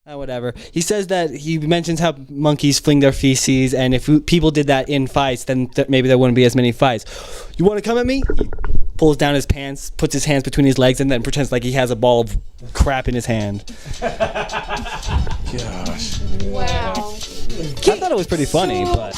Whatever. He says that he mentions how monkeys fling their feces, and if people did that in fights, then maybe there wouldn't be as many fights. You want to come at me? He pulls down his pants, puts his hands between his legs, and then pretends like he has a ball of crap in his hand. Gosh. Wow. I thought it was pretty funny, but...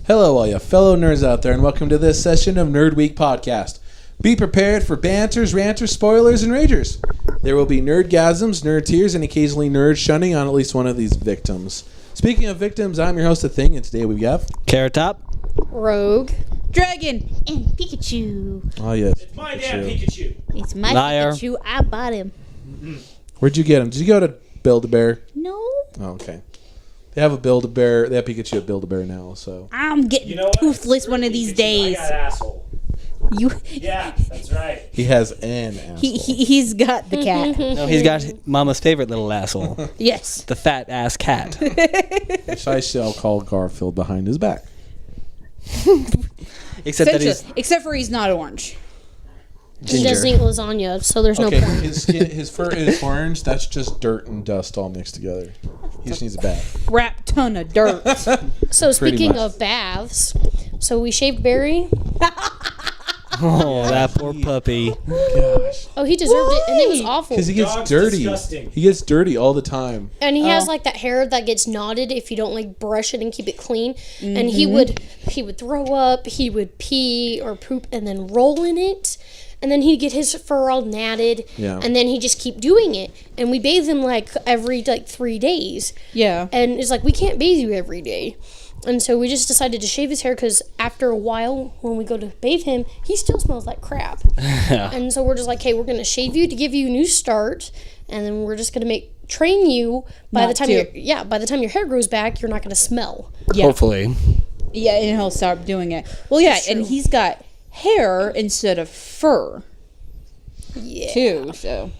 Hello, all you fellow nerds out there, and welcome to this session of Nerdweek podcast. Be prepared for banters, ranters, spoilers, and ragers. There will be nerdgasms, nerd tears, and occasionally nerd shunning on at least one of these victims. Speaking of victims, I'm your host, The Thing, and today we have... Carrot Top. Rogue. Dragon. And Pikachu. Oh, yes. It's my damn Pikachu. It's my Liar. Pikachu. I bought him. Where'd you get him? Did you go to Build-A-Bear? No. Oh, okay. They have a Build-A-Bear. They have Pikachu at Build-A-Bear now, so... I'm getting toothless one of these days. I got asshole. You. Yeah, that's right. He has an asshole. He's got the cat. No, he's got Mama's favorite little asshole. Yes. The fat-ass cat. Which I shall call Garfield behind his back. Except for he's not orange. Ginger. He doesn't eat lasagna, so there's no point. His fur is orange. That's just dirt and dust all mixed together. He just needs a bath. Crap ton of dirt. So speaking much. of baths, so we shaved Barry. Oh, that poor puppy. Gosh. Oh, he deserved it, and it was awful. Because he gets Dog's dirty. disgusting. He gets dirty all the time. And he has like that hair that gets knotted if you don't like brush it and keep it clean. And he would throw up, he would pee or poop and then roll in it. And then he'd get his fur all natted. Yeah. And then he'd just keep doing it. And we bathe him like every 3 days. Yeah. And it's like, we can't bathe you every day. And so we just decided to shave his hair because after a while, when we go to bathe him, he still smells like crap. And so we're just like, hey, we're going to shave you to give you a new start. And then we're just going to train you by the time your hair grows back, you're not going to smell. Yeah. Hopefully. Yeah, and he'll start doing it. Well, yeah, and he's got hair instead of fur. Yeah. Too, so.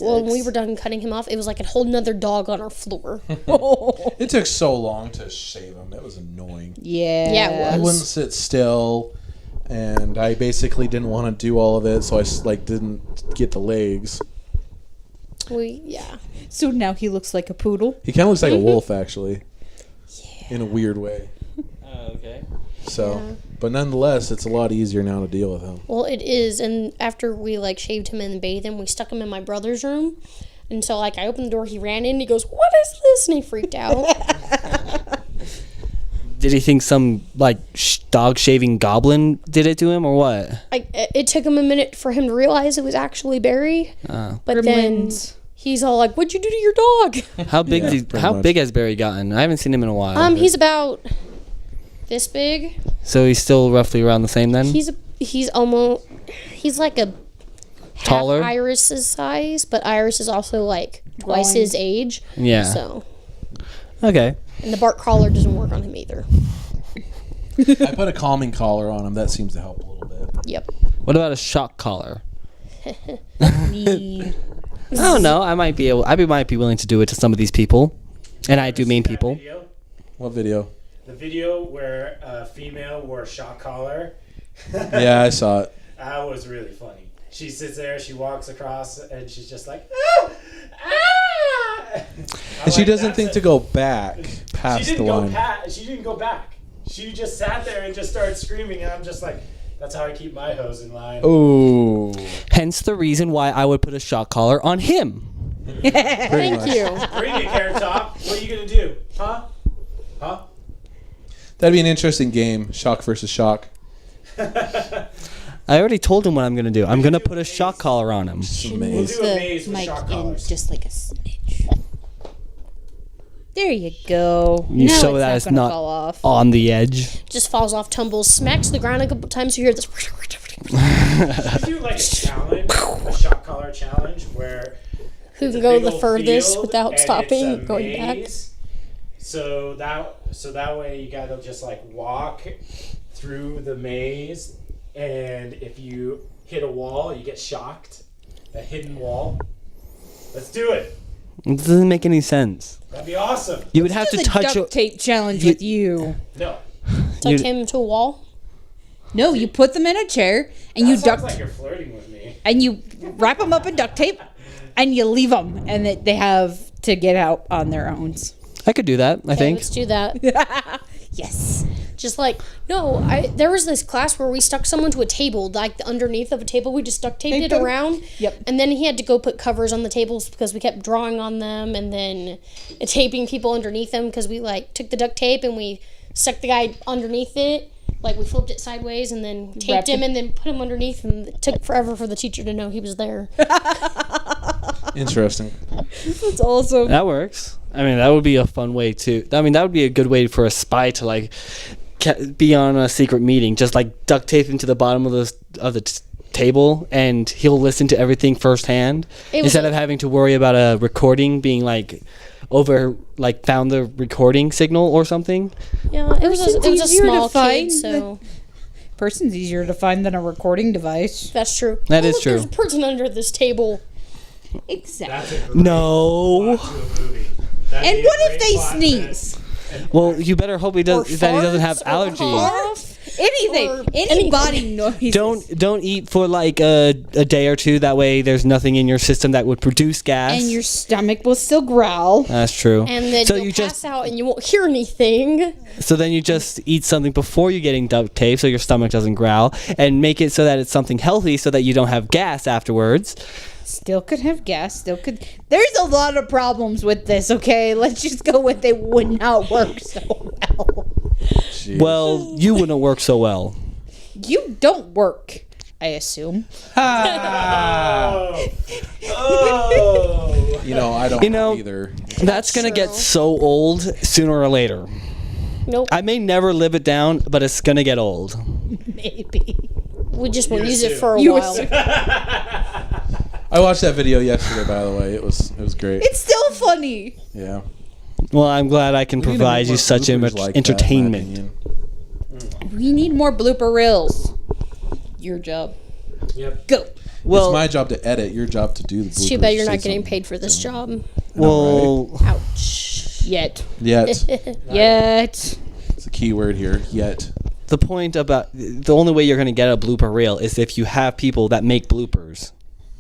When we were done cutting him off, it was like a whole nother dog on our floor. It took so long to shave him. It was annoying. Yeah. Yeah, it He was. wouldn't sit still, and I basically didn't want to do all of it, so I didn't get the legs. So now he looks like a poodle. He kind of looks like a wolf, actually. Yeah. In a weird way. Okay. So, but nonetheless, it's a lot easier now to deal with him. Well, it is, and after we shaved him and bathed him, we stuck him in my brother's room, and so I opened the door, he ran in, and he goes, "What is this?" And he freaked out. Did he think some dog shaving goblin did it to him or what? It took him a minute for him to realize it was actually Barry, but then he's all like, "What'd you do to your dog?" How big? How big has Barry gotten? I haven't seen him in a while. He's about this big. So he's still roughly around the same then. He's like a Taller? half Iris's size, but Iris is also like twice his age. Yeah. So. Okay. And the bark collar doesn't work on him either. I put a calming collar on him. That seems to help a little bit. Yep. What about a shock collar? Me. I don't know. I might be willing to do it to some of these people, and I do mean That people. video? What video? The video where a female wore a shock collar. Yeah, I saw it. That was really funny. She sits there, she walks across, and she's just like, ah! Ah! And she doesn't think to go back past the line. She didn't go back. She just sat there and just started screaming, and I'm just like, that's how I keep my hose in line. Oh. Hence the reason why I would put a shock collar on him. Thank you. Bring it, Carrot Top. What are you going to do? Huh? That'd be an interesting game. Shock versus shock. I already told him what I'm going to do. I'm going to put a shock collar on him. We'll Amazing. do a maze with Mic shock in collars. just like a snitch. There you go. You now so it's that not it's gonna not fall off. on the edge. Just falls off, tumbles, smacks the ground a couple times. You hear this. You do like a challenge, a shock collar challenge, where Who it's can a go big the old furthest field, without and stopping, it's a going back. maze. So that way you gotta just walk through the maze, and if you hit a wall, you get shocked. A hidden wall. Let's do it. It doesn't make any sense. That'd be awesome. You would have to Do the touch duct tape challenge with you. No. Tuck him to a wall. No, you put them in a chair and That you sounds duct like you're flirting with me. and you wrap them up in duct tape and you leave them and they have to get out on their own. I could do that, I Okay, think. let's do that. Yes. Just like there was this class where we stuck someone to a table, like the underneath of a table. We just duct taped it around. Yep. And then he had to go put covers on the tables because we kept drawing on them, and then taping people underneath them because we like took the duct tape and we stuck the guy underneath it. Like we flipped it sideways and then taped Wrapped him it. and then put him underneath, and it took forever for the teacher to know he was there. Interesting. That's awesome. That works. I mean, that would be a fun way to. I mean, that would be a good way for a spy to like be on a secret meeting. Just like duct tape him to the bottom of the table, and he'll listen to everything firsthand instead of having to worry about a recording being like found the recording signal or something. Yeah, it was a easier to small find kid, so Person's easier to find than a recording device. that's true. That Oh, is look, true. There's a person under this table. Exactly. That's a great No. plot to a movie. That'd And be a what if great they plot sneeze? Well, you better hope that he doesn't have farts or allergies. cough. Anything. Or Any body noise. Don't eat for like a day or two. That way, there's nothing in your system that would produce gas. And your stomach will still growl. That's true. And then so you'll you pass just out and you won't hear anything. so then you just eat something before you getting duct tape, so your stomach doesn't growl, and make it so that it's something healthy, so that you don't have gas afterwards. Still could have gas. Still could. There's a lot of problems with this, okay? Let's just go with it would not work so well. Jeez. Well, you wouldn't work so well. You don't work, I assume. Oh. Oh. I don't either. That's gonna get so old sooner or later. Nope. I may never live it down, but it's gonna get old. Maybe. We just won't You use it assume. for a You while. assume. I watched that video yesterday, by the way. It was great. It's still funny. Yeah. Well, I'm glad I can We need to provide make you more such bloopers like that, in my entertainment. opinion. We need more blooper reels. Your job. Yep. Go. Well, It's my job to edit. Your job to do the. It's too bad you're not getting paid for this job. well, Ouch. Yet. Yet. Yet. It's a key word here. Yet. the point about the only way you're gonna get a blooper reel is if you have people that make bloopers.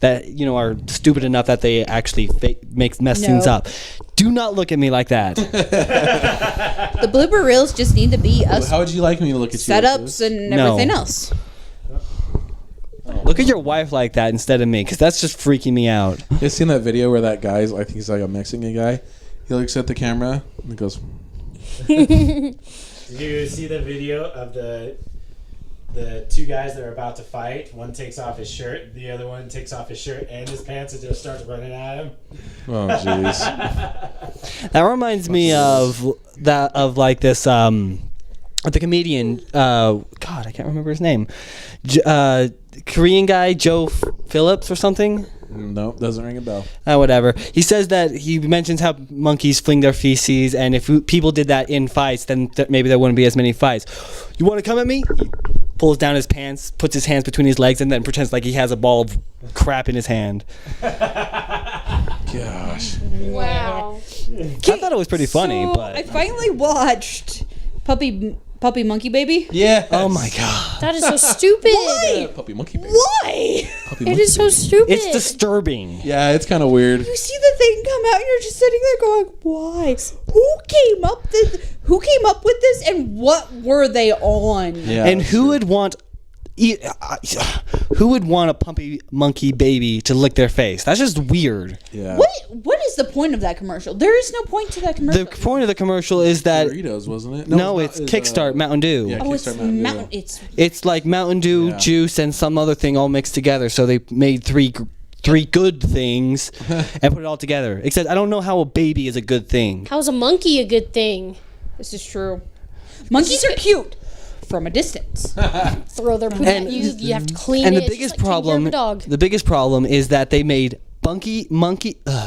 That are stupid enough that they actually mess things No. up. Do not look at me like that. The blooper reels just need to be us How would you like me to look at you? like setups this? and No. everything else. Look at your wife like that instead of me, because that's just freaking me out. You guys seen that video where that guy's? I think he's like a Mexican guy. He looks at the camera and goes, Did you see the video of the two guys that are about to fight? One takes off his shirt, the other one takes off his shirt and his pants and just starts running at him. "Oh, jeez." That reminds me of like this the comedian God, I can't remember his name. Korean guy Joe Phillips or something. Nope, doesn't ring a bell. Whatever. He says that he mentions how monkeys fling their feces, and if people did that in fights, then maybe there wouldn't be as many fights. You want to come at me? He pulls down his pants, puts his hands between his legs, and then pretends like he has a ball of crap in his hand. Gosh. Wow. I thought it was pretty funny, So, but I finally watched Puppy Monkey Baby. Yeah. oh my god, That is so stupid. Puppy monkey baby. Why? Puppy It monkey is so baby. stupid. it's disturbing. Yeah, it's kind of weird. You see the thing come out and you're just sitting there going, why? Who came up with this and what were they on? Yeah. And that's who true. would want a puppy monkey baby to lick their face? That's just weird. Yeah. What is the point of that commercial? There is no point to that commercial. The point of the commercial is that Doritos, wasn't it? no, it's Kickstart Mountain Dew. Yeah, oh, it's Kickstart Mountain Dew. Mountain. It's It's like Mountain Dew Yeah. juice and some other thing all mixed together. So they made three good things and put it all together. Except I don't know how a baby is a good thing. How's a monkey a good thing? this is true. Monkeys are cute from a distance. Throw their poop at you. You have to clean And it. the It's biggest just like taking care of problem, a dog. the biggest problem is that they made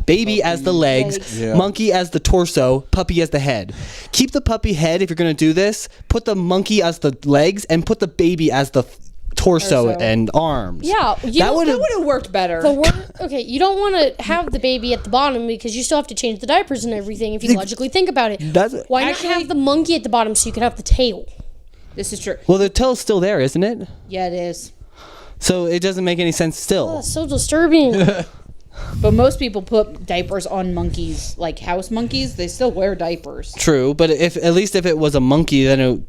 baby as the legs, Yeah. monkey as the torso, puppy as the head. Keep the puppy head if you're gonna do this. Put the monkey as the legs and put the baby as the torso Torso. and arms. Yeah, That would That have. would have worked better. Okay, you don't want to have the baby at the bottom because you still have to change the diapers and everything if you logically think about it. Why Actually- not have the monkey at the bottom so you can have the tail? This is true. Well, the tail's still there, isn't it? Yeah, it is. So it doesn't make any sense Oh, still. that's so disturbing. But most people put diapers on monkeys, like house monkeys. They still wear diapers. True, but if at least if it was a monkey, then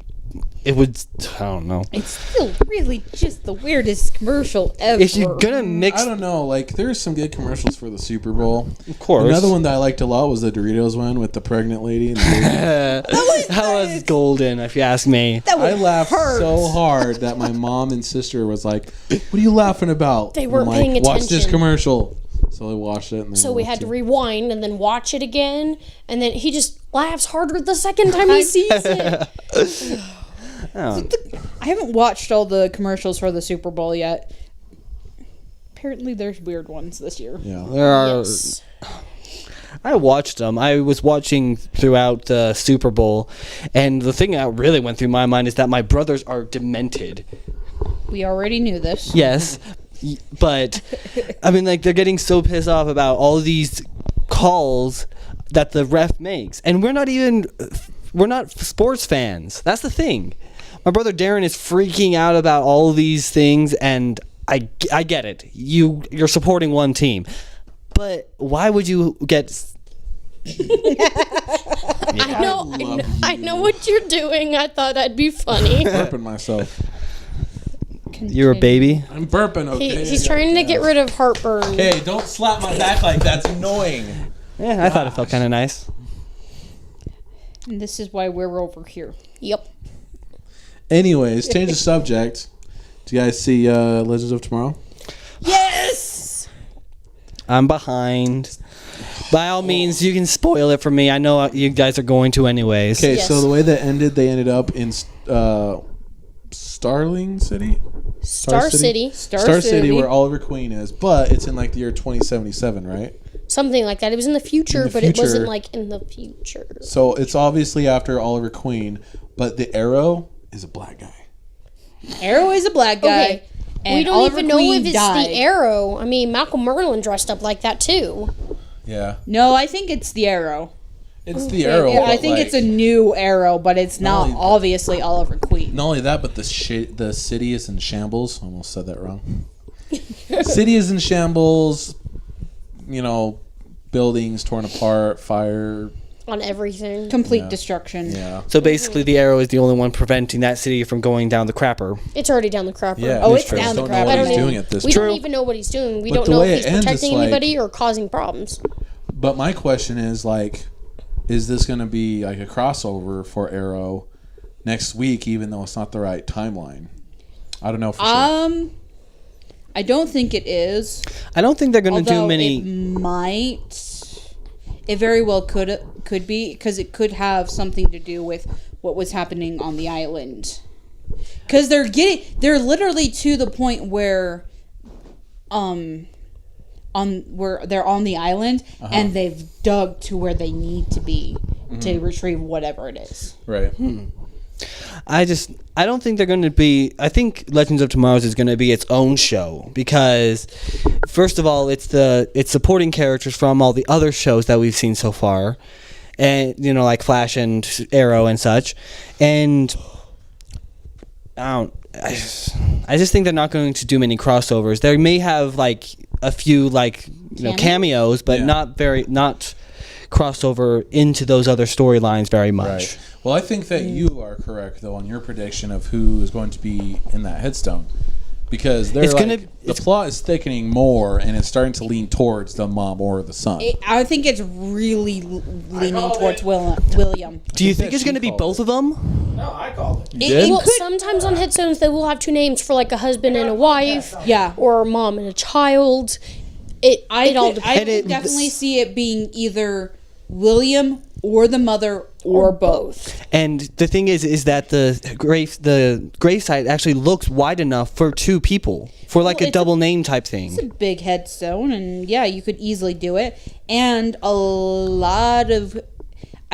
it would. I don't know. It's still really just the weirdest commercial ever. If you're gonna mix, I don't know. Like, there's some good commercials for the Super Bowl. of course. Another one that I liked a lot was the Doritos one with the pregnant lady. And the baby. that was golden, if you ask me. That I would laughed hurt. so hard that my mom and sister was like, "What are you laughing about?" They And weren't I'm like, paying Watch this attention. commercial. So I watched it. And So we had to rewind and then watch it again, and then he just laughs harder the second time he sees it. Oh. I haven't watched all the commercials for the Super Bowl yet. Apparently, there's weird ones this year. Yeah. There are. Yes. I watched them. I was watching throughout the Super Bowl, and the thing that really went through my mind is that my brothers are demented. We already knew this. Yes, but I mean, like, they're getting so pissed off about all these calls that the ref makes, and we're not sports fans. That's the thing. My brother Darren is freaking out about all these things, and I get it. You're supporting one team, but why would you get? I know what you're doing. I thought I'd be funny. Burping myself. You're a baby. I'm burping. Okay. He's trying to get rid of heartburn. Hey, don't slap my back like that's annoying. Yeah, I thought it felt kind of nice. And this is why we're over here. Yep. Anyways, change the subject. Do you guys see Legends of Tomorrow? Yes! I'm behind. By all means, you can spoil it for me. I know you guys are going to anyways. Okay, Yes. so the way that ended, they ended up in Starling City? Star City. Star City, where Oliver Queen is, but it's in like the year 2077, right? Something like that. It was in the future, In the but it wasn't future. like in the future. So it's obviously after Oliver Queen, but the Arrow is a black guy. Arrow is a black guy. Okay. And We don't Oliver even know Queen if it's died. the Arrow. I mean, Malcolm Merlin dressed up like that too. Yeah, No, I think it's the Arrow. it's the Arrow. Yeah, I but, think like, it's a new Arrow, but it's not only- obviously Oliver Queen. Not only that, but the city is in shambles. Almost said that wrong. City is in shambles. You know, buildings torn apart, fire. On everything. Complete Yeah. destruction. Yeah. So basically, the Arrow is the only one preventing that city from going down the crapper. It's already down the crapper. Yeah. Oh, we it's just down the don't know crap. what I don't he's even- doing at this We point. don't even know what he's doing. We But don't the know way if it he's ends, protecting it's like- anybody or causing problems. But my question is, like, is this going to be like a crossover for Arrow next week, even though it's not the right timeline? I don't know for sure. I don't think it is. I don't think they're going to do Although many. it might. It very well could be, because it could have something to do with what was happening on the island. Because they're literally to the point where, where they're on the island and they've dug to where they need to be to retrieve whatever it is. Right. I don't think they're going to be. I think Legends of Tomorrow's is going to be its own show because, first of all, it's supporting characters from all the other shows that we've seen so far, and like Flash and Arrow and such, and I just think they're not going to do many crossovers. They may have like a few cameos, but Yeah. not crossover into those other storylines very much. Right. Well, I think that you are correct, though, on your prediction of who is going to be in that headstone. Because the plot is thickening more, and it's starting to lean towards the mom or the son. I think it's really leaning towards William. Do you think that it's going to she be called both of them? No, I called it. did? Well, sometimes on headstones they will have two names for like a husband and a wife. Yeah. Or a mom and a child. It all depends. I could definitely see it being either William or the mother or both. And the thing is that the gravesite actually looks wide enough for two people, for like Well, a it's double name type thing. It's a big headstone, and yeah, you could easily do it. And I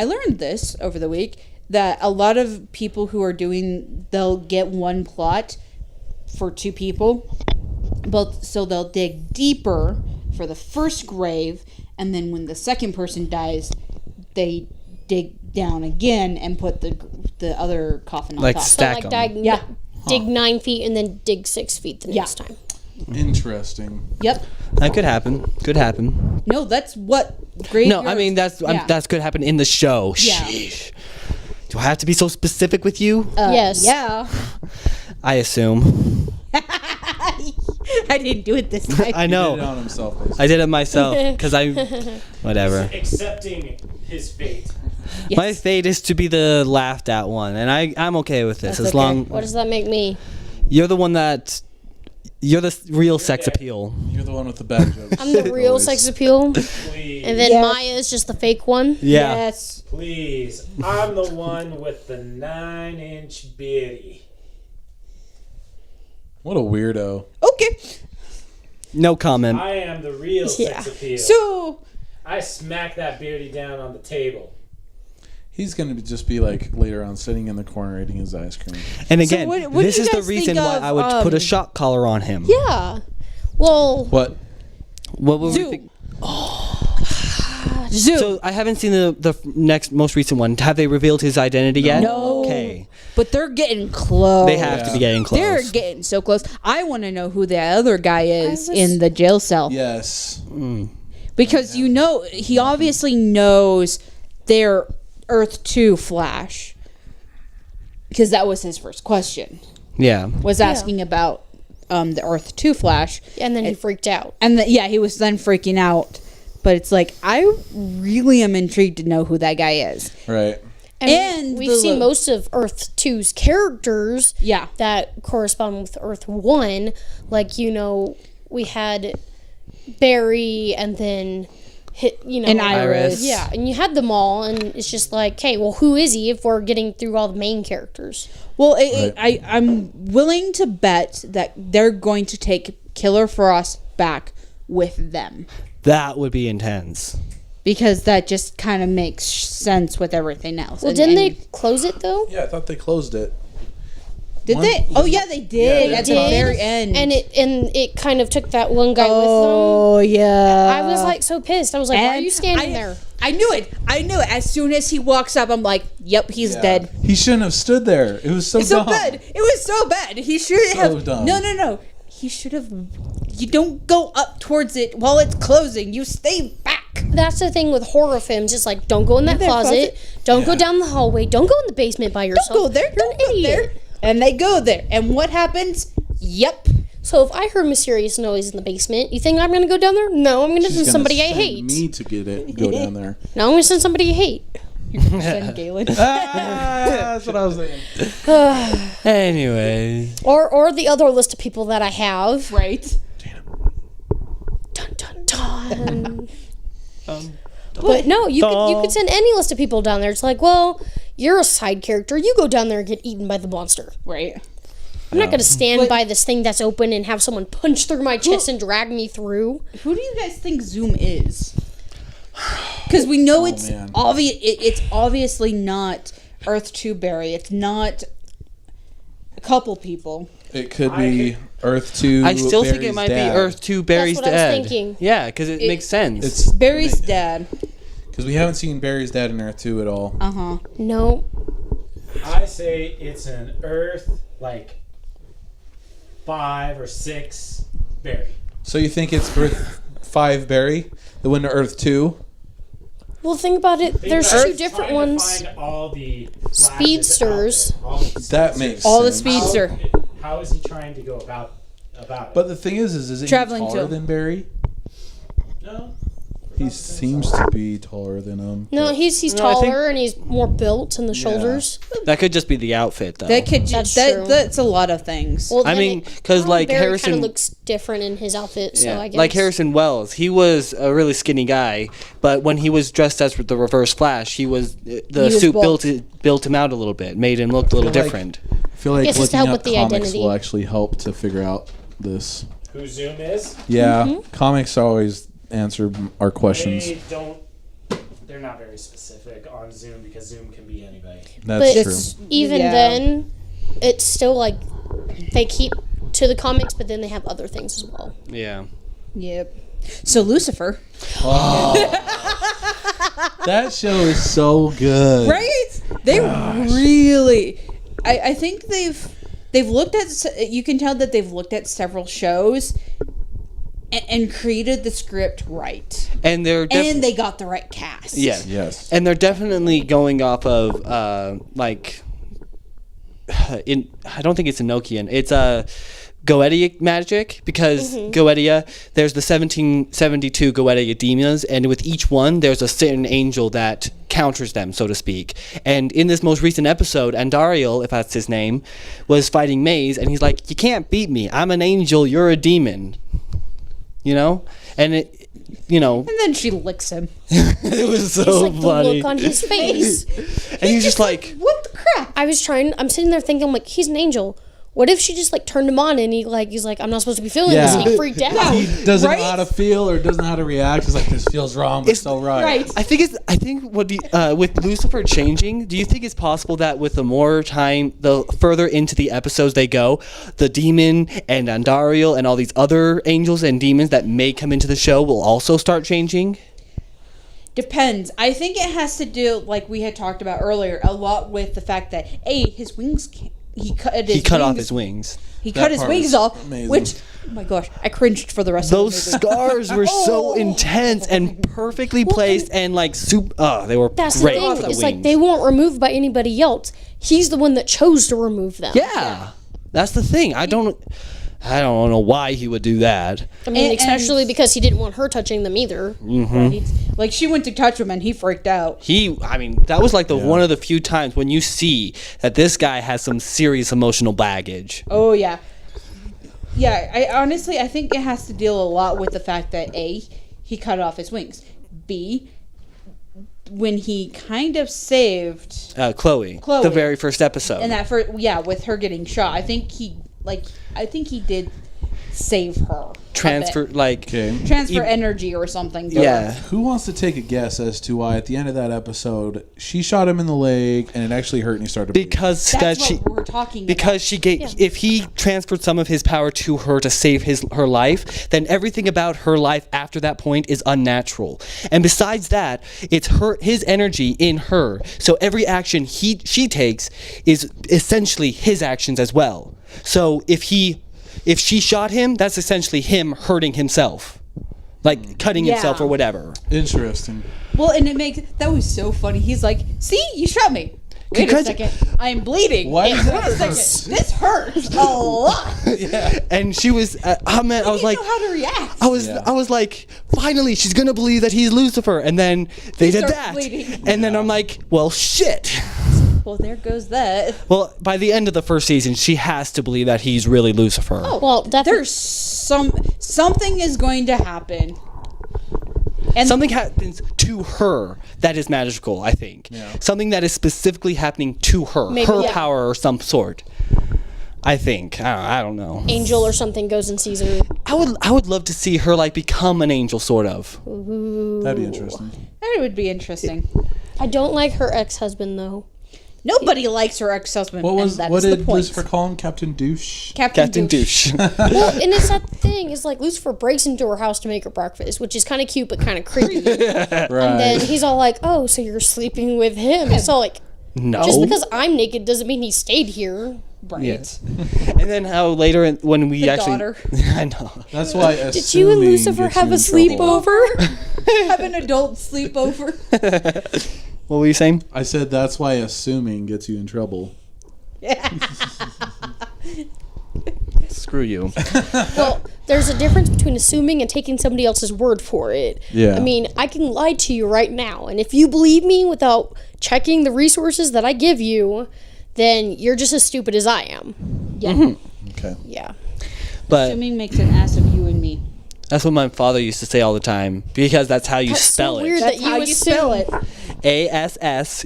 learned this over the week, that a lot of people who are they'll get one plot for two people. So they'll dig deeper for the first grave, and then when the second person dies, they dig down again and put the other coffin on Like top. stack So, 'em. like, dig 9 feet and then dig 6 feet the next time. Interesting. Yep. That could happen. Could happen. No, that's what graveyards. No, I mean that's could happen in the show. Yeah. Sheesh. Do I have to be so specific with you? Yes. Yeah. I assume. I didn't do it this time. I He did it know. on himself, basically. I did it myself because whatever. Accepting his fate. Yes. My fate is to be the laughed at one, and I'm okay with this That's as okay. long What does that make me? you're the one that you're the real sex appeal. You're the one with the bad jokes. I'm the real Always. sex appeal, Please. and then Yes. Maya is just the fake one. Yeah. Yes. Please. I'm the one with the 9-inch beardy. What a weirdo. Okay. No comment. I am the real Yeah. sex appeal. So I smack that beardy down on the table. He's going to just be like later on sitting in the corner eating his ice cream. And again, what do this you is the guys reason think why of, I would put a shock collar on him. Yeah. Well, What? What would we Zoom. think? Zoom. So I haven't seen the next most recent one. Have they revealed his identity yet? No. Okay. But they're getting close. They have to be getting close. They're getting so close. I want to know who the other guy is was- in the jail cell. Yes. Because he obviously knows their Earth 2 Flash. Because that was his first question. Yeah. Was asking about the Earth 2 Flash. and then he freaked out. And he was then freaking out. But it's like, I really am intrigued to know who that guy is. Right. And we've the seen lo- most of Earth 2's characters Yeah. that correspond with Earth 1. Like, we had Barry and then, And Iris. Yeah, and you had them all, and it's just like, okay, well, who is he if we're getting through all the main characters? Well, I'm willing to bet that they're going to take Killer Frost back with them. That would be intense. Because that just kind of makes sense with everything else. Well, didn't they close it, though? Yeah, I thought they closed it. Did they? Oh, yeah, they did Yeah, at they the did. very end. And it kind of took that one guy with them. Oh, yeah. I was like so pissed. I was like, why are And you standing there? I knew it. As soon as he walks up, I'm like, yep, he's dead. He shouldn't have stood there. It was so It's so dumb. bad. It was so bad. He should So have. dumb. No. He should have. You don't go up towards it while it's closing. You stay back. That's the thing with horror films. It's like, don't go in that closet. Don't go down the hallway. Don't go in the basement by yourself. Don't go there. You're Don't an go idiot. there. And they go there. And what happens? Yep. So if I heard mysterious noise in the basement, you think I'm going to go down there? No, I'm going to She's send gonna somebody I send hate. me to go down there. No, I'm going to send somebody I hate. Send Galen. That's what I was thinking. Anyway. Or the other list of people that I have. Right. Dun, dun, dun. But no, you could send any list of people down there. It's like, well, you're a side character. You go down there and get eaten by the monster. Right. I'm not going to stand by this thing that's open and have someone punch through my chest and drag me through. Who do you guys think Zoom is? Because we know it's man. obvious. It's obviously not Earth 2 Barry. It's not a couple people. It could be Earth 2. I still think it Barry's might dad. be Earth 2 Barry's what I was dad. thinking. Yeah, because it makes sense. It's Barry's dad. because we haven't seen Barry's dad in Earth 2 at all. No. I say it's an Earth, like, 5 or 6 Barry. So you think it's Earth 5 Barry, the one to Earth 2? Well, think about it. There's Because two it's different trying to ones. find all the flashes Speedsters. out there, all the That speedsters. makes All the sense. speedster. How is he trying to go about it? But the thing is he Traveling taller to- than Barry? No. He seems to be taller than him. No, he's No, I think- taller and he's more built in the shoulders. That could just be the outfit, though. That could That's true. that's a lot of things. Well, I then mean, 'cause, like, Barry Harrison- kind of looks different in his outfit, so I guess. Like Harrison Wells, he was a really skinny guy, but when he was dressed as the Reverse Flash, the was suit bulked. built him out a little bit, made him look a little feel like- different. I feel like Guess it's to looking help up with the comics identity. will actually help to figure out this. Who Zoom is? Yeah, comics always answer our questions. They're not very specific on Zoom because Zoom can be anybody. That's But true. even Yeah. then, it's still like they keep to the comics, but then they have other things as well. Yeah. Yep. So Lucifer, That show is so good. right? They really. I think they've looked at. You can tell that they've looked at several shows. And created the script right, And they're and they got the right cast. yeah. Yes. And they're definitely going off of I don't think it's Enochian. It's Goetia magic, because Goetia, there's the 1772 Goetia demons, and with each one there's a certain angel that counters them, so to speak. And in this most recent episode, Andariel, if that's his name, was fighting Maze, and he's like, "You can't beat me. I'm an angel. You're a demon." You know, and it, you know, And then she licks him. it was so It's like the funny. look on his face. And he's just like, What the crap? I'm sitting there thinking, I'm like, he's an angel. What if she just like turned him on and he's like, I'm not supposed to be feeling this. And he freaked out. He doesn't Right? know how to feel or doesn't know how to react. He's like, this feels wrong, but It's- so right. Right. I think what with Lucifer changing, do you think it's possible that with the more time, the further into the episodes they go, the demon and Andariel and all these other angels and demons that may come into the show will also start changing? Depends. I think it has to do, like we had talked about earlier, a lot with the fact that his wings. He cut Off his wings. He That cut his part wings was off, amazing. which, oh my gosh, I cringed for the rest Those of the movie. scars were so intense and perfectly placed and like they were That's great the for thing. the It's wings. like they weren't removed by anybody else. He's the one that chose to remove them. yeah, that's the thing. I don't know why he would do that. I mean, And- especially because he didn't want her touching them either. Right? Like, she went to touch him and he freaked out. That was like one of the few times when you see that this guy has some serious emotional baggage. Oh, yeah. Yeah, I think it has to deal a lot with the fact that A, he cut off his wings. B, when he kind of saved Chloe, Chloe. the very first episode. and with her getting shot, I think he did save her. Transfer, Okay. Transfer energy or something. to yeah. her. Who wants to take a guess as to why at the end of that episode she shot him in the leg and it actually hurt and he started bleeding? Because That's what we're talking about. because she gave if he transferred some of his power to her to save her life, then everything about her life after that point is unnatural. And besides that, it's his energy in her. So every action she takes is essentially his actions as well. So if she shot him, that's essentially him hurting himself. Like cutting himself Yeah. or whatever. Interesting. Well, and that was so funny. He's like, "See, you shot me. Wait Because- a second, I'm bleeding. Why does that Wait a hurt? second, this hurts a lot." And she was I was like know how to react. I was like, finally, she's gonna believe that he's Lucifer, and then they did starts that, bleeding. and then I'm like, well, shit. Well, there goes that. Well, by the end of the first season, she has to believe that he's really Lucifer. Well, definitely. There's something is going to happen, and Something happens to her that is magical, I think. Something that is specifically happening to her, Maybe, her yeah. power or some sort. I think. I don't know. Angel or something goes and sees her. I would love to see her like become an angel, sort of. That'd be interesting. that would be interesting. I don't like her ex-husband though. Nobody likes her ex-husband. What and that is did the point. Lucifer call him? Captain Douche? Captain Douche. Well, and it's that thing. It's like Lucifer breaks into her house to make her breakfast, which is kind of cute but kind of creepy. Right. And then he's all like, "Oh, so you're sleeping with him?" It's all like, No. just because I'm naked doesn't mean he stayed here. Right. Yes. And then how later when we The actually daughter. I know. That's why Did you and Lucifer have a sleepover? Have an adult sleepover. What were you saying? I said that's why assuming gets you in trouble. Screw you. Well, there's a difference between assuming and taking somebody else's word for it. Yeah. I mean, I can lie to you right now, and if you believe me without checking the resources that I give you, then you're just as stupid as I am. Yeah. Okay. Yeah. But Assuming makes an ass of you and me. that's what my father used to say all the time because that's how you That's spell so weird it. that That's how you assume. spell it.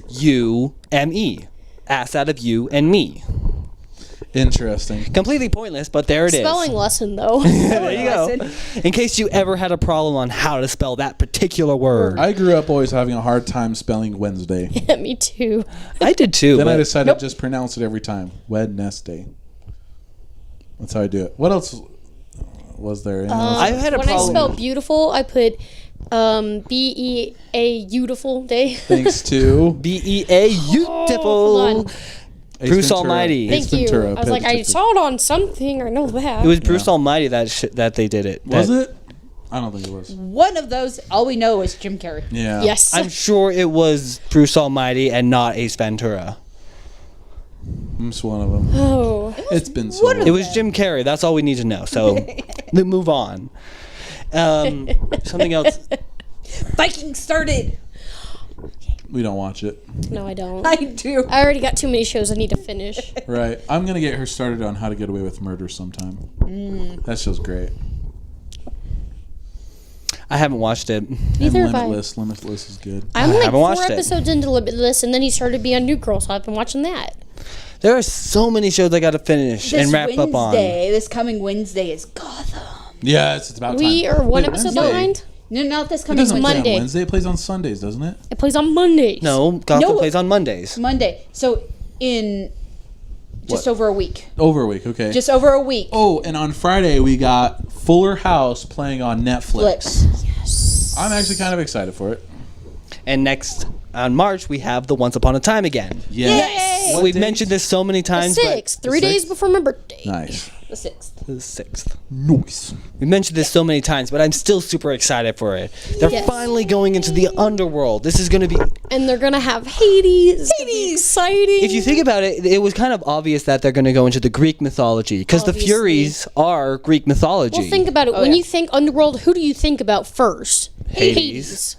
ASSUME. Ass out of you and me. Interesting. Completely pointless, but there it is. Spelling lesson, though. There you go. In case you ever had a problem on how to spell that particular word. I grew up always having a hard time spelling Wednesday. Me too. I did too. Then I but decided to just pronounce it every time. Wednesday. That's how I do it. What else was there? I had a when problem. I spelled beautiful, I put BEA beautiful day. Thanks to BEA beautiful. hold on. Ace Bruce Ventura. Almighty. Ace Thank you. Ventura, I was like, I Pet saw it on something. I know that. It was Bruce Almighty that they did it. Was That- it? I don't think it was. One of those, all we know is Jim Carrey. Yeah. Yes. I'm sure it was Bruce Almighty and not Ace Ventura. It's one of them. Oh. It's been so one of long. It was Jim Carrey. That's all we need to know. So, let's move on. Something else. Vikings started. We don't watch it. No, I don't. I do. I already got too many shows I need to finish. Right. I'm going to get her started on How to Get Away with Murder sometime. That show's great. I haven't watched it. Neither and have I. Limitless is good. I'm like haven't 4 watched it. episodes into Limitless, and then he started being New Girl, so I've been watching that. There are so many shows I got to finish and wrap up on. This coming Wednesday is Gotham. Yeah, it's about time. We are one Wait, episode Wednesday? behind. No, not this It coming doesn't play Wednesday. on Monday. Wednesday. It plays on Sundays, doesn't it? It plays on Mondays. No, Gotham No. plays on Mondays. Monday. So in just over a week. Over a week, okay. Just over a week. Oh, and on Friday we got Fuller House playing on Netflix. Flips. I'm actually kind of excited for it. And next on March we have the Once Upon a Time again. Yes. What We've date? mentioned this so many The times. 6th, 3 days sixth? before my birthday. Nice. The 6th. But the 6th. Nice. We mentioned this so many times, but I'm still super excited for it. They're Yes. finally going into the underworld. This is going to be. And they're going to have Hades. It's gonna be exciting. If you think about it, it was kind of obvious that they're going to go into the Greek mythology because the Obviously. Furies are Greek mythology. Well, think about it. Oh, when yeah. you think underworld, who do you think about first? Hades.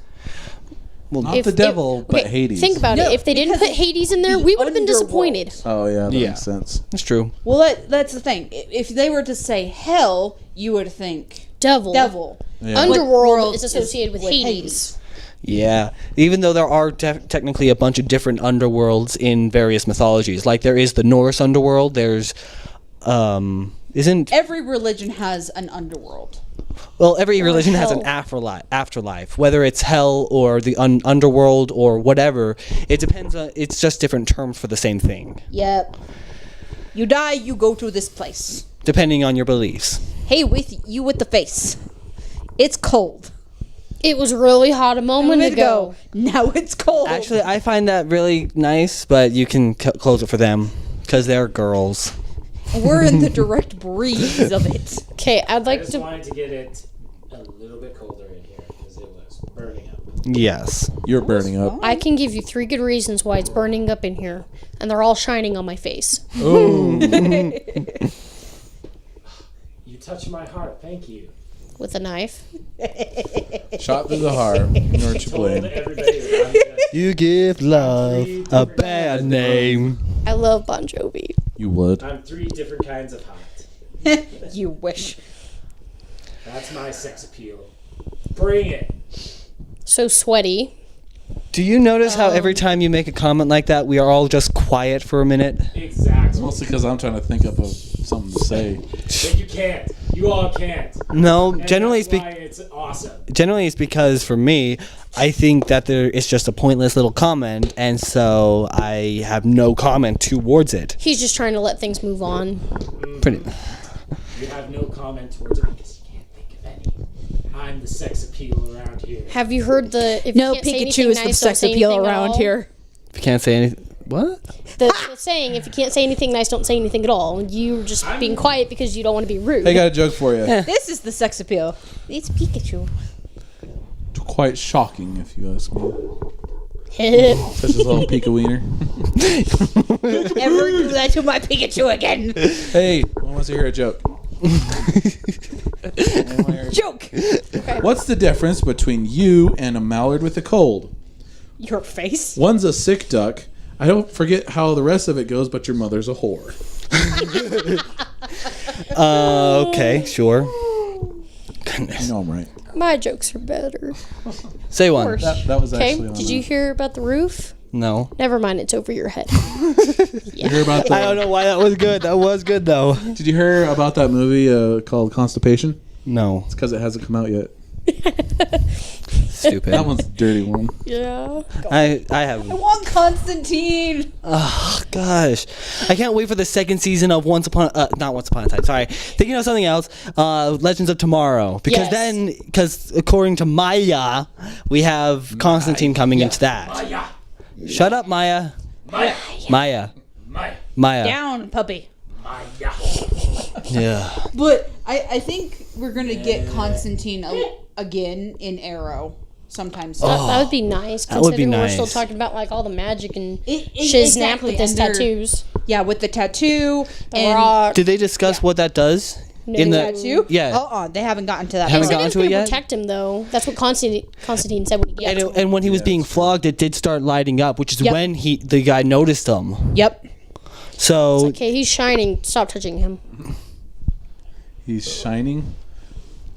Well, Not the devil, but Hades. Think about No, it. If they didn't because put Hades in there, the we would have been underworld. disappointed. Oh, yeah, that Yeah. makes sense. That's true. Well, that's the thing. If they were to say hell, you would think Devil. devil. Yeah. Underworld World is associated with Hades. Yeah, even though there are technically a bunch of different underworlds in various mythologies, like there is the Norse underworld. There's, isn't Every religion has an underworld. well, every religion has an hell. afterlife, whether it's hell or the underworld or whatever. It depends on. It's just different terms for the same thing, Yep. You die, you go to this place. depending on your beliefs. Hey, with you with the face. It's cold. It was really hot a moment ago. Now it's cold. Actually, I find that really nice, but you can close it for them because they're girls. We're in the direct breeze of it. Okay, I'd I like just to. wanted to get it a little bit colder in here because it was burning up. Yes. You're burning up. I can give you 3 good reasons why it's burning up in here, and they're all shining on my face. Oh. You touched my heart. Thank you. With a knife. Shot through the heart. Nor to Told blame. everybody that I'm just You give love a bad name. I love Bon Jovi. You would. I'm 3 different kinds of hot. You wish. That's my sex appeal. Bring it. So sweaty. Do you notice how every time you make a comment like that, we are all just quiet for a minute? Exactly. Mostly because I'm trying to think up of something to say. But you can't. You all can't. No, And generally that's it's why it's awesome. generally it's because for me, I think that it's just a pointless little comment, and so I have no comment towards it. He's just trying to let things move on. Pretty. You have no comment towards it because you can't think of any. I'm the sex appeal around here. Have you heard the if No, you can't say Pikachu anything is the nice, don't sex say appeal anything at around all? here. If you can't say anything, what? The saying, if you can't say anything nice, don't say anything at all. You're just being quiet because you don't want to be rude. I got a joke for you. This is the sex appeal. It's Pikachu. Quite shocking, if you ask me. That's Such a little Pika wiener. Ever do that to my Pikachu again? Hey, I want to hear a joke. Joke. What's the difference between you and a mallard with a cold? Your face. One's a sick duck. I don't forget how the rest of it goes, but your mother's a whore. Okay, sure. You Goodness. know I'm right. My jokes are better. Say one. That was Okay, actually on did you hear about the roof? No. Never mind, it's over your head. You hear about I don't know why that was good. That was good though. Did you hear about that movie called Constipation? No. It's because it hasn't come out yet. Stupid. That one's a dirty one. Yeah. I have. I want Constantine. Oh gosh, I can't wait for the second season of not Once Upon a Time. Sorry, thinking of something else. Legends of Tomorrow, because Yes. according to Maya, we have Constantine coming into that. Maya. Shut up, Maya. Maya. Maya. Maya. Maya. Down, puppy. Maya. Yeah. But I think we're gonna get Constantine again in Arrow sometime soon. That would be nice. That would be Considering we're still nice. talking about like all the magic and Exactly, shiznap with his and they're- tattoos. Yeah, with the tattoo and Rock. Did they discuss what that does in the tattoo. Yeah. They haven't gotten to that. Haven't Said part. it was gotten to it gonna yet? protect him though. That's what Constantine said when he got to him. And when he was being flogged, it did start lighting up, which is Yep. when the guy noticed him. Yep. So Okay, he's shining. Stop touching him. He's shining.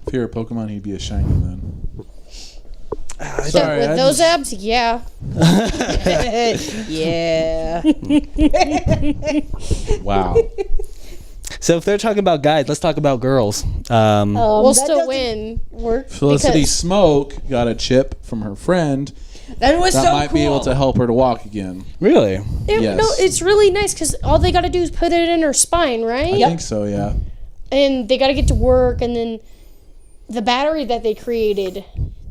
If you're a Pokemon, he'd be a shiny then. Sorry, With I those just- abs, yeah. Yeah. Wow. So if they're talking about guys, let's talk about girls. We'll that still doesn't win. Felicity Because- Smoke got a chip from her friend That was that so might cool. be able to help her to walk again. Really? Yes. No, it's really nice because all they got to do is put it in her spine, right? I think so, yeah. And they got to get to work, and then the battery that they created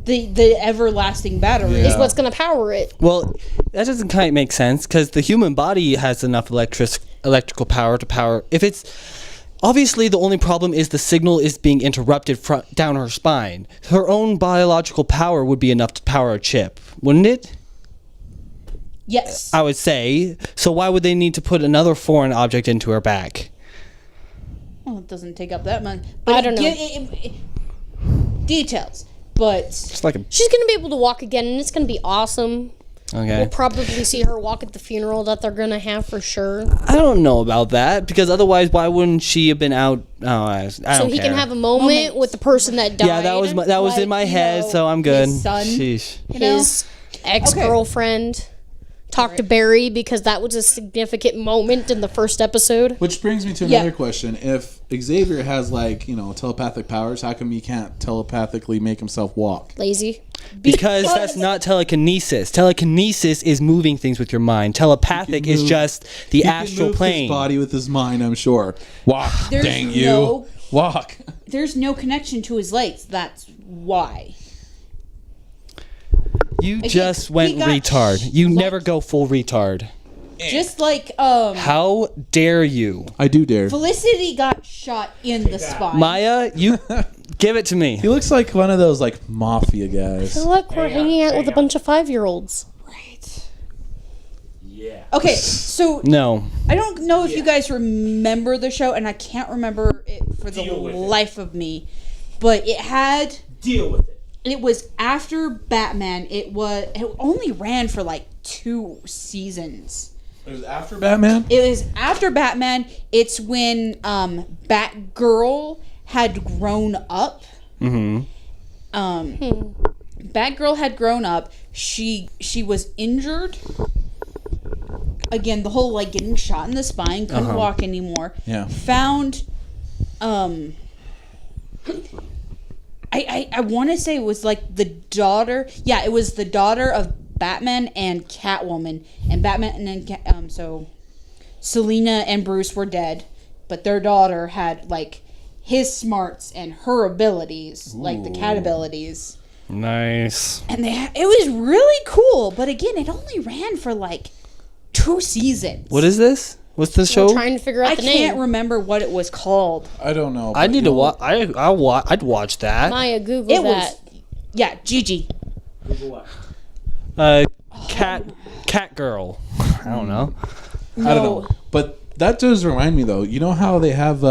the everlasting battery. Yeah. is what's going to power it. Well, that doesn't quite make sense because the human body has enough electrical power to power. If it's obviously the only problem is the signal is being interrupted down her spine. Her own biological power would be enough to power a chip, wouldn't it? Yes. I would say. So why would they need to put another foreign object into her back? Well, it doesn't take up that much. I don't know. Details, but It's like a She's going to be able to walk again, and it's going to be awesome. okay. We'll probably see her walk at the funeral that they're going to have for sure. I don't know about that because otherwise, why wouldn't she have been out? Oh, I don't So he care. can have a moment with the person that died. Yeah, that was like, in my you head, know, so I'm good. his son. Sheesh. his ex-girlfriend. Talk to Barry because that was a significant moment in the first episode. Which brings me to another question. If Xavier has, telepathic powers, how come he can't telepathically make himself walk? Lazy. Because that's not telekinesis. Telekinesis is moving things with your mind. Telepathic is move- just the He astral can move plane. his body with his mind, I'm sure. Walk, There's dang you. no- Walk. there's no connection to his legs. That's why. You Again, just he went got retard. You never go full retard. Just like How dare you? I do dare. Felicity got shot in the spine. Maya, you give it to me. He looks like one of those, mafia guys. Look, we're hanging out with a bunch of 5-year-olds. Right. Yeah. Okay, so No. I don't know if you guys remember the show, and I can't remember it for the Deal with it. life of me, but Deal with it. it was after Batman. It only ran for 2 seasons. It was after Batman? It was after Batman. It's when Batgirl had grown up. Mm-hmm. Batgirl had grown up. She was injured. Again, the whole getting shot in the spine, couldn't walk anymore. Yeah. Found I want to say it was the daughter. Yeah, it was the daughter of Batman and Catwoman, and Batman and so Selina and Bruce were dead, but their daughter had his smarts and her abilities, the cat abilities, Nice. and it was really cool. But again, it only ran for 2 seasons. What is this? What's the We're show? trying to figure out I the can't name. remember what it was called. I don't know. I but, need you to know, watch. I'd watch that. Maya, Google It that. was Gigi. Google what? Cat girl. I don't know. I don't know. But that does remind me, though. You know how they have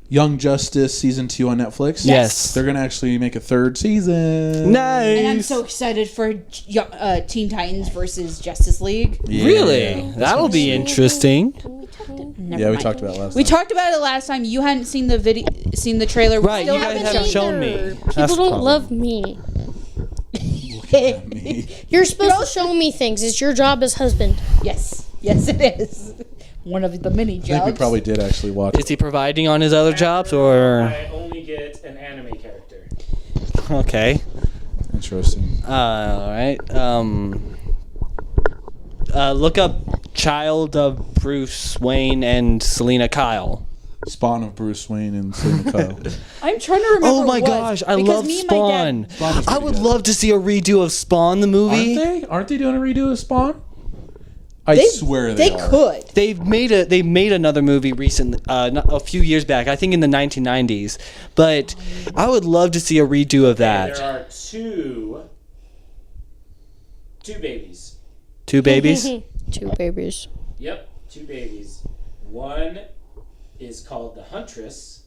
Young Justice Season 2 on Netflix? Yes. They're going to actually make a 3rd season. Nice. And I'm so excited for Teen Titans versus Justice League. Really? That'll be interesting. Never Yeah, we mind. talked about it last We time. talked about it last time. You hadn't seen the trailer. We Right, still you guys haven't haven't seen- shown me. Either. That's People the don't problem. love me. Me. You're supposed to show me things. It's your job as husband. Yes, it is. One of the many I jobs. think we probably did actually watch Is he providing on his other jobs or? I only get an anime character. Okay. interesting. All right. Look up Child of Bruce Wayne and Selena Kyle. Spawn of Bruce Wayne and Selena Kyle. I'm trying to remember. Oh my what, gosh, I because love me and my Spawn. dad- Spawn is I pretty would good. love to see a redo of Spawn the movie. Aren't they doing a redo of Spawn? I They swear they are. could. They made another movie recently, a few years back, I think in the 1990s. But I would love to see a redo of that. There are two babies. Two babies. 2 babies. Yep, 2 babies. One is called the Huntress.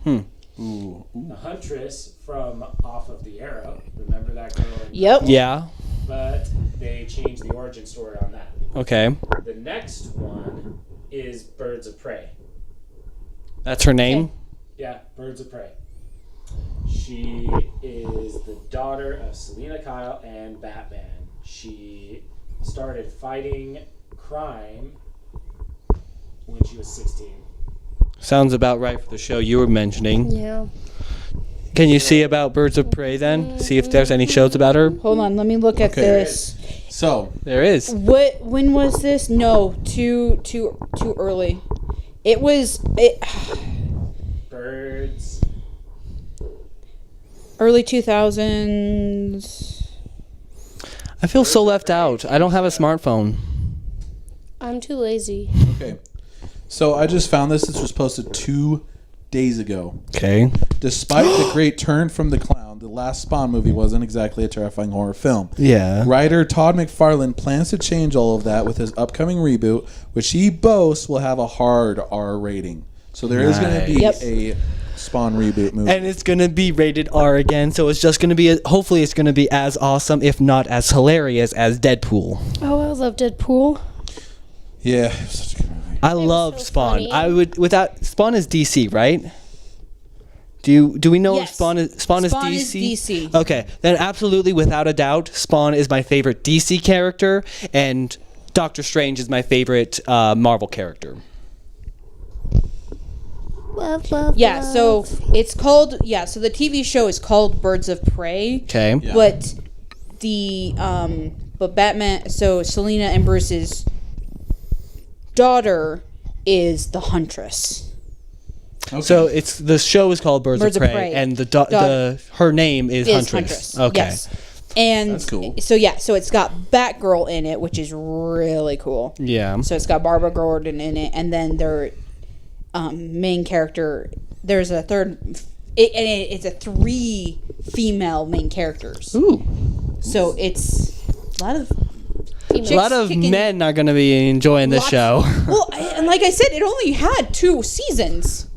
Ooh. The Huntress from Off of the Arrow. Remember that girl? Yep. Yeah. But they changed the origin story on that. Okay. The next one is Birds of Prey. That's her name. Yeah, Birds of Prey. She is the daughter of Selena Kyle and Batman. She started fighting crime when she was 16. Sounds about right for the show you were mentioning. Yeah. Can you see about Birds of Prey then? See if there's any shows about her. Hold on, let me look at Okay. this. So, There is. When was this? No, too early. It Birds. early 2000s. I feel so left out. I don't have a smartphone. I'm too lazy. okay. So I just found this. This was posted 2 days ago. Okay. Despite the great turn from the clown, the last Spawn movie wasn't exactly a terrifying horror film. Yeah. Writer Todd McFarlane plans to change all of that with his upcoming reboot, which he boasts will have a hard R rating. So there is going to be Yep. a Spawn reboot movie. And it's gonna be rated R again, so it's just gonna be. Hopefully, it's gonna be as awesome, if not as hilarious, as Deadpool. Oh, I love Deadpool. Yeah, it was such a good movie. I love so Spawn. funny. I would without Spawn is DC, right? Do we know Yes. if Spawn is Spawn is DC? DC. Okay, then absolutely, without a doubt, Spawn is my favorite DC character, and Doctor Strange is my favorite Marvel character. Love, love, Yeah, love. so it's called so the TV show is called Birds of Prey. Okay. Yeah. But but Batman, so Selena and Bruce's daughter is the Huntress. Okay. So it's the show is called Birds Birds of of Prey, Prey. and her name is Huntress. Huntress. Okay. Yes. And That's cool. so it's got Batgirl in it, which is really cool. Yeah. So it's got Barbara Gordon in it, and then their main character. There's a third. It's a 3 female main characters. Ooh. So it's a lot of A lot of kicking- men are going to be enjoying this lots- show. Well, and like I said, it only had 2 seasons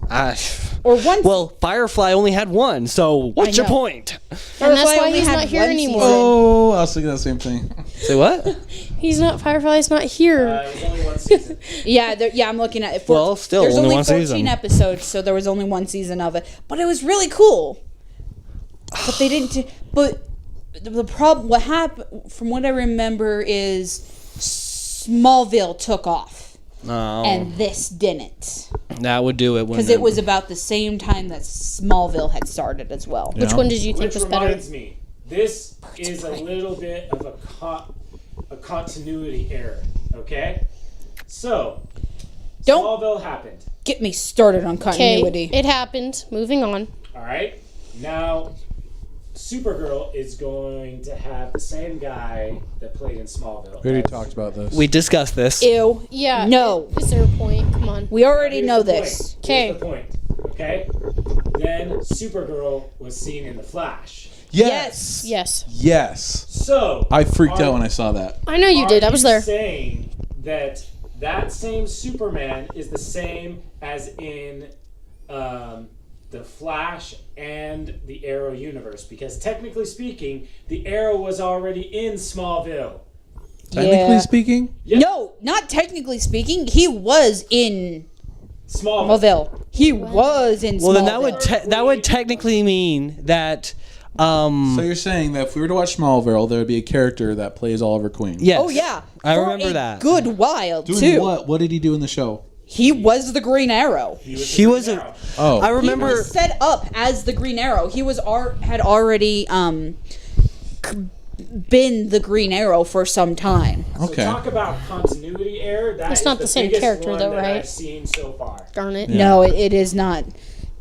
or one. Well, Firefly only had 1, so what's your know. point? And that's Firefly why only he's had not here one anymore. season. Oh, I was thinking the same thing. Say what? He's not. Firefly's not here. It was only 1 season. Yeah, I'm looking at it. Well, still, there's only only one 14 season. episodes, so there was only 1 season of it. But it was really cool. But they didn't. But the problem, what happened, from what I remember, is Smallville took off, No. and this didn't, That would do it. because it was about the same time that Smallville had started as well. Which one did you think Which was better? reminds me, this is a little bit of a continuity error, okay? So, Don't- Smallville happened, Get me started on Okay, continuity. it happened. Moving on. all right? Now, Supergirl is going to have the same guy that played in Smallville. We already as talked about this. We discussed this. Ew. Yeah. No. Is there a point? Come on. We already Here's know the this. point. Okay. Here's the point, okay? Then Supergirl was seen in The Flash. Yes. Yes. Yes. So, I freaked out when I saw that. I know you did. I was there. Saying that same Superman is the same as in the Flash and the Arrow universe, because technically speaking, the Arrow was already in Smallville. Technically Yeah. speaking, Yep. No, not technically speaking. He was in Smallville. Smallville. He was in Smallville. Well, then that would technically mean that. so you're saying that if we were to watch Smallville, there would be a character that plays Oliver Queen. Yes. Oh yeah, I For remember a that. Good while Doing too. what? What did he do in the show? He was the Green Arrow. He was a. Oh, I He remember. was set up as the Green Arrow. He was had already been the Green Arrow for some time. Okay. So talk about continuity error. It's not the same biggest character, one though, that right? I've seen so far. Darn it. Yeah. No, it is not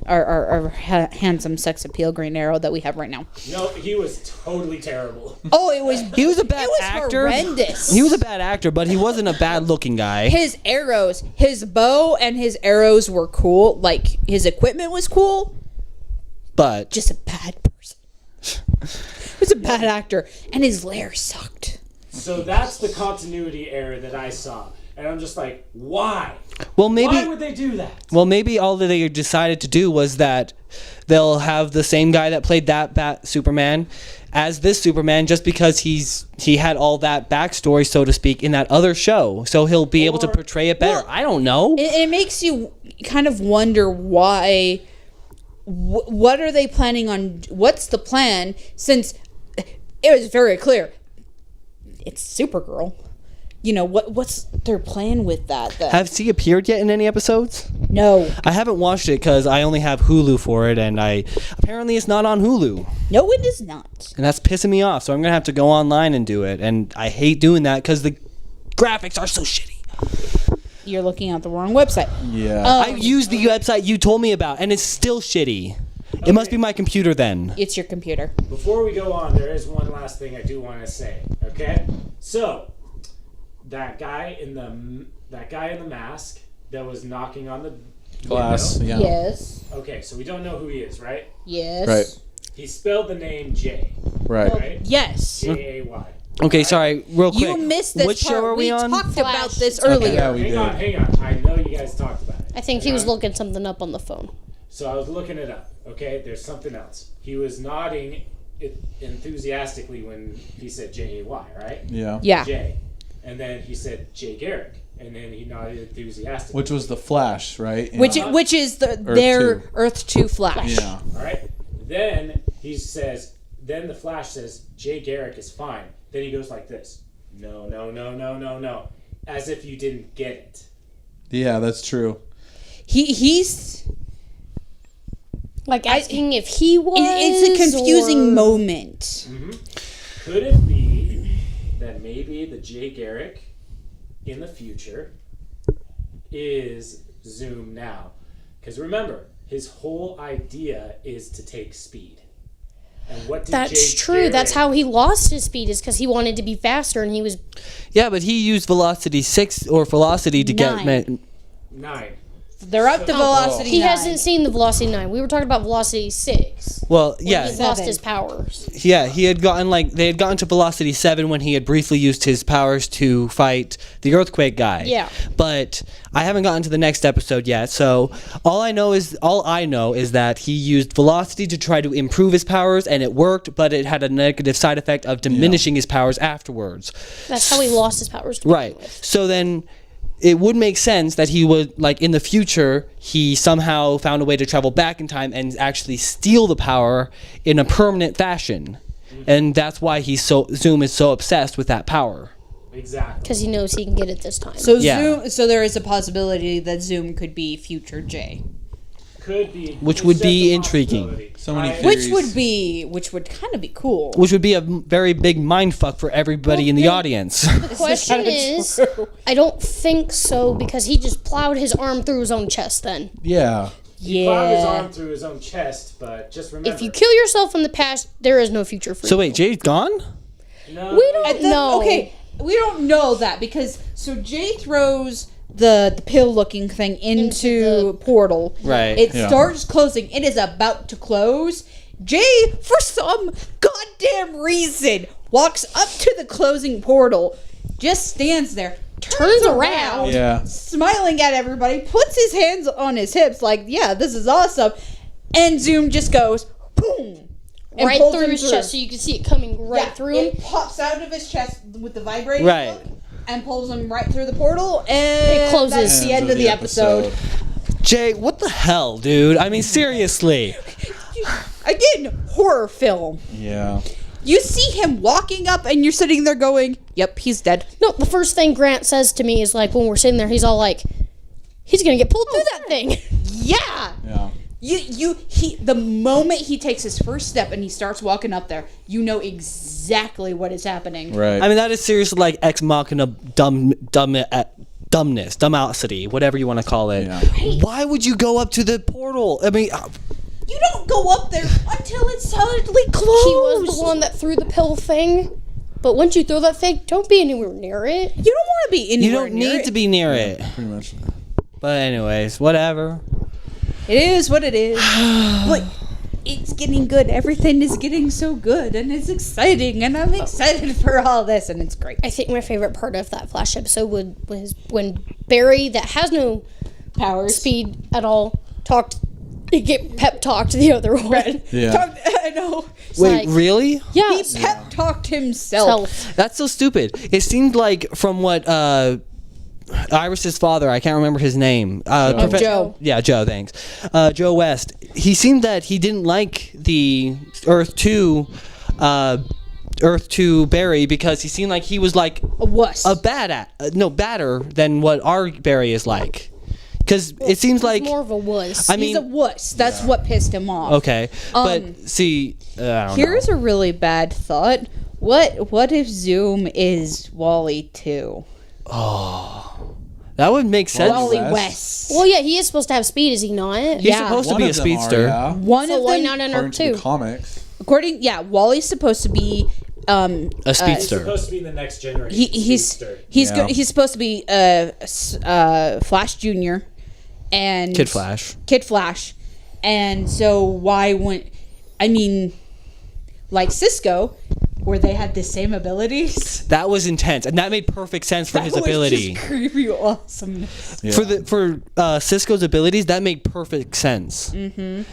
our handsome sex appeal Green Arrow that we have right now. No, he was totally terrible. Oh, it was. He was a bad It was actor. horrendous. He was a bad actor, but he wasn't a bad looking guy. His arrows, his bow and his arrows were cool. Like, his equipment was cool. But Just a bad person. He was a bad actor. And his lair sucked. So that's the continuity error that I saw. And I'm just like, why? well, maybe Why would they do that? Well, maybe all that they decided to do was that they'll have the same guy that played that Superman as this Superman, just because he had all that backstory, so to speak, in that other show, so he'll be able to portray it better. Well, I don't know. It makes you kind of wonder why. What are they planning on? What's the plan? Since it was very clear, it's Supergirl. You know what's their plan with that? Has he appeared yet in any episodes? No, I haven't watched it because I only have Hulu for it, and apparently it's not on Hulu, no, it is not. and that's pissing me off. So I'm gonna have to go online and do it, and I hate doing that because the graphics are so shitty. You're looking at the wrong website. Yeah. I used the website you told me about, and it's still shitty. It must be my computer then. It's your computer. Before we go on, there is one last thing I do want to say. Okay, so that guy in the mask that was knocking on the Glass. window. Yeah. Yes. Okay, so we don't know who he is, right? Yes. Right. He spelled the name J, Right. right? Yes. J-A-Y. Okay, sorry, real quick. You missed this Which part. show are we on? talked about Flash. this Okay. earlier. Yeah, we did. Hang on. I know you guys talked about it. I think he was looking something up on the phone. So I was looking it up. Okay, there's something else. He was nodding enthusiastically when he said J-A-Y, right? Yeah. Yeah. J. And then he said Jay Garrick. And then he nodded enthusiastically. Which was the Flash, right? Yeah. Which is their 2. Earth 2 Flash. Yeah. All right. Then the Flash says, Jay Garrick is fine. Then he goes like this. No. As if you didn't get it. Yeah, that's true. He's Like asking if he was. it's a confusing or- moment. Could it be that maybe the Jay Garrick in the future is Zoom now? Because remember, his whole idea is to take speed. And what did That's Jay true. Garrick, That's how he lost his speed, is because he wanted to be faster, and he was. Yeah, but he used velocity 6 or velocity to get. 9. They're up to velocity He 9. hasn't seen the velocity 9. We were talking about velocity 6. Well, He yeah, lost 7. his powers. yeah. He had gotten they had gotten to velocity 7 when he had briefly used his powers to fight the earthquake guy. Yeah. But I haven't gotten to the next episode yet. So all I know is that he used velocity to try to improve his powers, and it worked. But it had a negative side effect of diminishing his powers afterwards. That's how he lost his powers. To begin Right. with. So then it would make sense that he would, in the future, he somehow found a way to travel back in time and actually steal the power in a permanent fashion. And that's why Zoom is so obsessed with that power. Exactly. Because he knows he can get it this time. So Yeah. so there is a possibility that Zoom could be future J. Could be. Which it's would just be a intriguing. possibility. So many I- theories. Which would kind of be cool. Which would be a very big mindfuck for everybody in the audience. The question is, I don't think so, because he just plowed his arm through his own chest then. Yeah. He plowed his Yeah. arm through his own chest, but just remember. If you kill yourself in the past, there is no future for So you. wait, Jay's gone? No, We don't know. Okay, we don't know that because Jay throws the pill-looking thing into the portal. Right. It Yeah. starts closing. It is about to close. Jay, for some goddamn reason, walks up to the closing portal, just stands there, Turns around. Yeah. smiling at everybody, puts his hands on his hips like, yeah, this is awesome. And Zoom just goes, boom. and Right pulls through him his chest, so you can see it coming right through him. It pops out of his chest with the vibrating Right. hook and pulls him right through the portal. And It closes. that's the end of the episode. Jay, what the hell, dude? I mean, seriously. Again, horror film. Yeah. You see him walking up and you're sitting there going, yep, he's dead. No, the first thing Grant says to me is when we're sitting there, he's all like, he's gonna get pulled through that thing. Yeah. Yeah. The moment he takes his first step and he starts walking up there, you know exactly what is happening. Right. I mean, that is seriously like ex machina dumbness, dumosity, whatever you want to call it. Yeah. Why would you go up to the portal? I mean, You don't go up there until it's solidly closed. He was the one that threw the pill thing. But once you throw that thing, don't be anywhere near it. You don't want to be anywhere you don't near need it. to be near it. Pretty much. But anyways, whatever. It is what it is. But it's getting good. Everything is getting so good, and it's exciting, and I'm excited for all this, and it's great. I think my favorite part of that Flash episode was when Barry, that has no Powers. speed at all, get pep talked the other one. Yeah. I know. Wait, like- really? Yeah. He pep talked himself. That's so stupid. It seemed like from what Iris's father, I can't remember his name. Joe. Yeah, Joe, thanks. Joe West. He seemed that he didn't like the Earth 2 Barry because he seemed like he was like A wuss. badder than what our Barry is like. Because it seems like more of a wuss. I He's a mean, wuss. That's what pissed him off. okay, but see, I don't Here's know. a really bad thought. What if Zoom is Wally too? That would make sense. Wally West. West. well, yeah, he is supposed to have speed, is he not? He's Yeah. supposed to One be a of them are, speedster. yeah. One So of why them, not in According Earth to the 2? comics. Wally's supposed to be A speedster. Supposed to be the next generation. he's speedster. Yeah. he's supposed to be Flash Jr. and Kid Flash. And so why wouldn't like Cisco, where they had the same abilities? That was intense, and that made perfect sense for his That was ability. just creepy awesomeness. Yeah. For Cisco's abilities, that made perfect sense. Mm-hmm.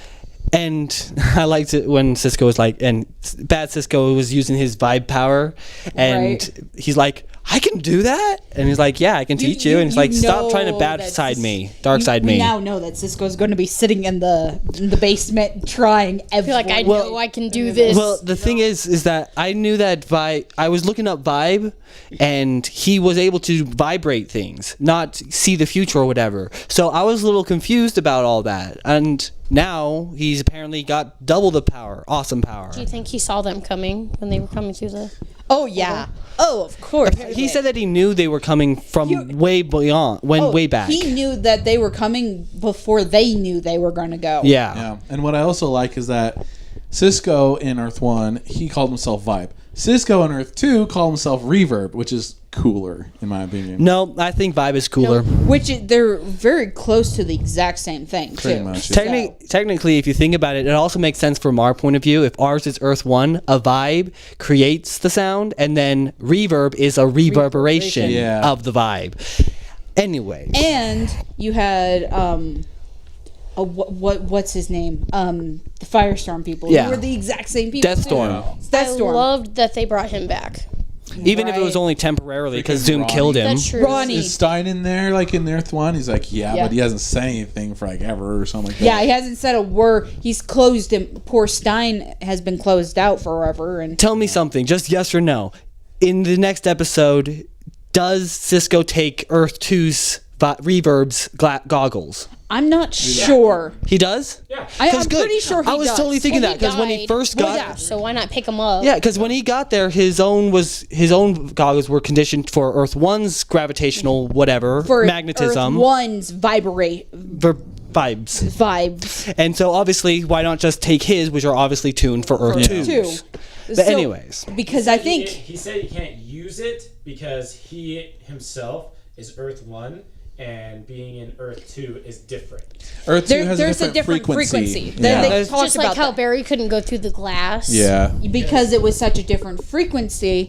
And I liked it when Cisco was like, and bad Cisco was using his vibe power, and Right. he's like, I can do that, and he's like, yeah, I can teach you, and he's like, stop trying to know bad that side Cis- me, dark you- side we me. now know that Cisco's going to be sitting in the basement trying I feel like I every- know I can do this. Well, the thing is that I knew that I was looking up Vibe, and he was able to vibrate things, not see the future or whatever. So I was a little confused about all that, and now he's apparently got double the power, awesome power. do you think he saw them coming when they were coming through the... Oh yeah. Oh, of course. He said that he knew they were coming from way beyond, way back. He knew that they were coming before they knew they were going to go. Yeah. Yeah. And what I also like is that Cisco in Earth 1, he called himself Vibe. Cisco in Earth 2 called himself Reverb, which is cooler, in my opinion. No, I think Vibe is cooler. They're very close to the exact same thing, Pretty too. much. Technically, if you think about it, it also makes sense from our point of view. If ours is Earth 1, a vibe creates the sound, and then reverb is a reverberation Yeah. of the vibe. Anyway. And you had what's his name? The Firestorm people. Yeah. Who were the exact same people. Deathstorm. too. Deathstorm. I loved that they brought him back. Even if it was Right. only temporarily, because Freaking Zoom Ronnie. killed him. That's true. Ronnie. Is Stein in there, like in Earth 1? He's like, yeah, Yeah. but he hasn't said anything for like ever or something like that. Yeah, he hasn't said a word. He's closed him. Poor Stein has been closed out forever. And Tell me something, just yes or no. In the next episode, does Cisco take Earth 2's Reverb's goggles? I'm not sure. He does? Yeah. I'm pretty sure he I was does. totally thinking Well, that because when he died. first Well, got yeah, so why not pick him up? Yeah, because when he got there, his own goggles were conditioned for Earth 1's gravitational whatever For magnetism Earth One's vibes. vibes, and so obviously why not just take his, which are obviously tuned for Earth 2's. Two. But anyways, Because I He think said he can't use it because he himself is Earth 1 and being in Earth 2 is different. Earth 2 has there's a different frequency. They That's talked Just like about how that. Barry couldn't go through the glass. Yeah. Because it was such a different frequency,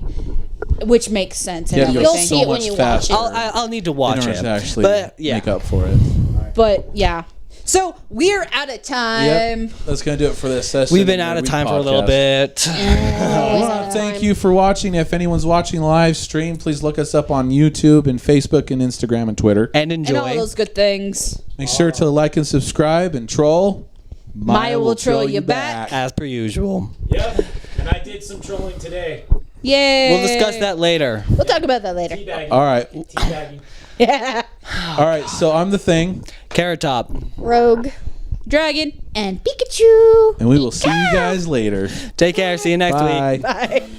which makes sense. And Yeah, you'll You'll everything. see it when you watch faster it. I'll need to in watch order it. to actually But yeah, make up for it. But yeah. So we're out of time. Yep. That's going to do it for this session. we've been of out of Nerdweek time for a little Podcast. bit. I want to thank you for watching. If anyone's watching live stream, please look us up on YouTube and Facebook and Instagram and Twitter. And enjoy. And all those good things. Make sure to like and subscribe and troll. Maya will troll you back. As per usual. Yep. And I did some trolling today. Yay. We'll discuss that later. We'll talk about that later. Teabagging. All right. Teabagging. Yeah. All right. So I'm the thing. Carrot Top. Rogue. Dragon. and Pikachu. And we will see you guys later. Take care. See you next Bye. week. Bye.